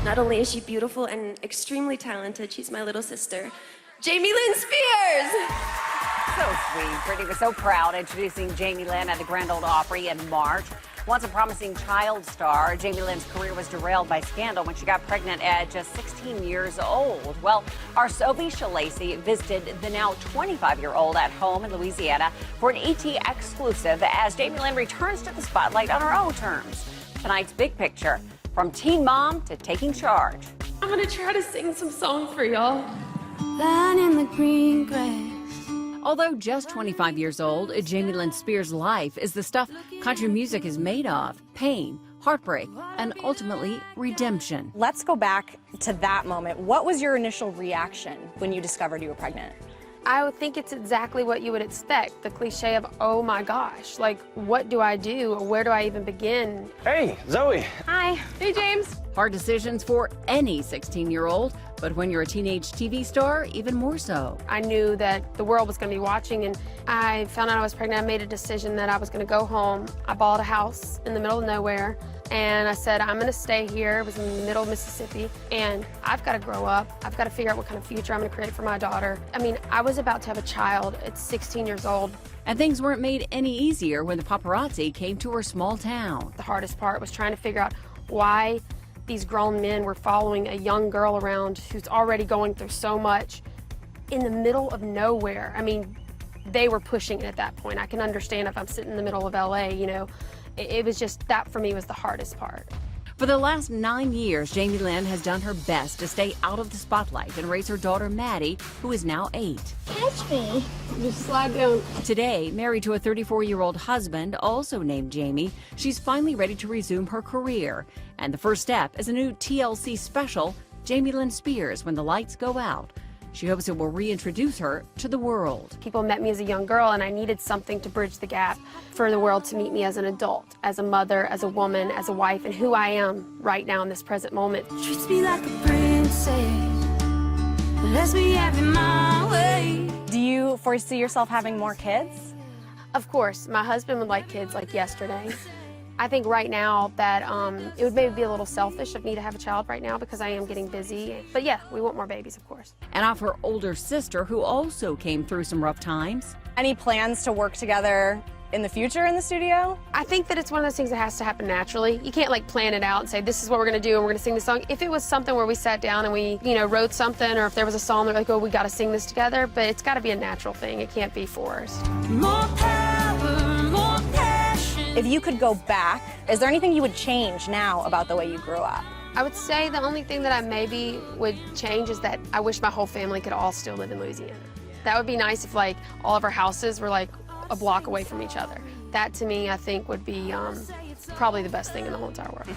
Not only is she beautiful and extremely talented, she's my little sister, Jamie Lynn Spears. So sweet. Brittany was so proud introducing Jamie Lynn at the Grand Ole Opry in March. Once a promising child star, Jamie Lynn's career was derailed by scandal when she got pregnant at just 16 years old. Well, our Sophie Shalacy visited the now 25-year-old at home in Louisiana for an ET exclusive as Jamie Lynn returns to the spotlight on her own terms. Tonight's big picture, from teen mom to taking charge. I'm gonna try to sing some song for y'all. Lying in the green grass. Although just 25 years old, Jamie Lynn Spears' life is the stuff country music is made of: pain, heartbreak, and ultimately redemption. Let's go back to that moment. What was your initial reaction when you discovered you were pregnant? I would think it's exactly what you would expect. The cliche of, oh my gosh, like, what do I do? Or where do I even begin? Hey, Zoe. Hi. Hey, James. Hard decisions for any 16-year-old, but when you're a teenage TV star, even more so. I knew that the world was going to be watching, and I found out I was pregnant. I made a decision that I was going to go home. I bought a house in the middle of nowhere, and I said, I'm going to stay here. It was in the middle of Mississippi, and I've got to grow up. I've got to figure out what kind of future I'm going to create for my daughter. I mean, I was about to have a child at 16 years old. And things weren't made any easier when the paparazzi came to her small town. The hardest part was trying to figure out why these grown men were following a young girl around who's already going through so much in the middle of nowhere. I mean, they were pushing it at that point. I can understand if I'm sitting in the middle of LA, you know. It was just, that for me was the hardest part. For the last 9 years, Jamie Lynn has done her best to stay out of the spotlight and raise her daughter Maddie, who is now 8. Catch me. Just slide down. Today, married to a 34-year-old husband, also named Jamie, she's finally ready to resume her career. And the first step is a new TLC special, Jamie Lynn Spears, When the Lights Go Out. She hopes it will reintroduce her to the world. People met me as a young girl, and I needed something to bridge the gap for the world to meet me as an adult, as a mother, as a woman, as a wife, and who I am right now in this present moment. Treats me like a princess. Lets me have it my way. Do you foresee yourself having more kids? Of course, my husband would like kids like yesterday. I think right now that it would maybe be a little selfish of me to have a child right now because I am getting busy. But yeah, we want more babies, of course. And of her older sister, who also came through some rough times. Any plans to work together in the future in the studio? I think that it's one of those things that has to happen naturally. You can't like plan it out and say, this is what we're gonna do and we're gonna sing this song. If it was something where we sat down and we, you know, wrote something, or if there was a song that like, oh, we gotta sing this together, but it's gotta be a natural thing. It can't be forced. More power, more passion. If you could go back, is there anything you would change now about the way you grew up? I would say the only thing that I maybe would change is that I wish my whole family could all still live in Louisiana. That would be nice if like all of our houses were like a block away from each other. That to me, I think would be probably the best thing in the whole entire world.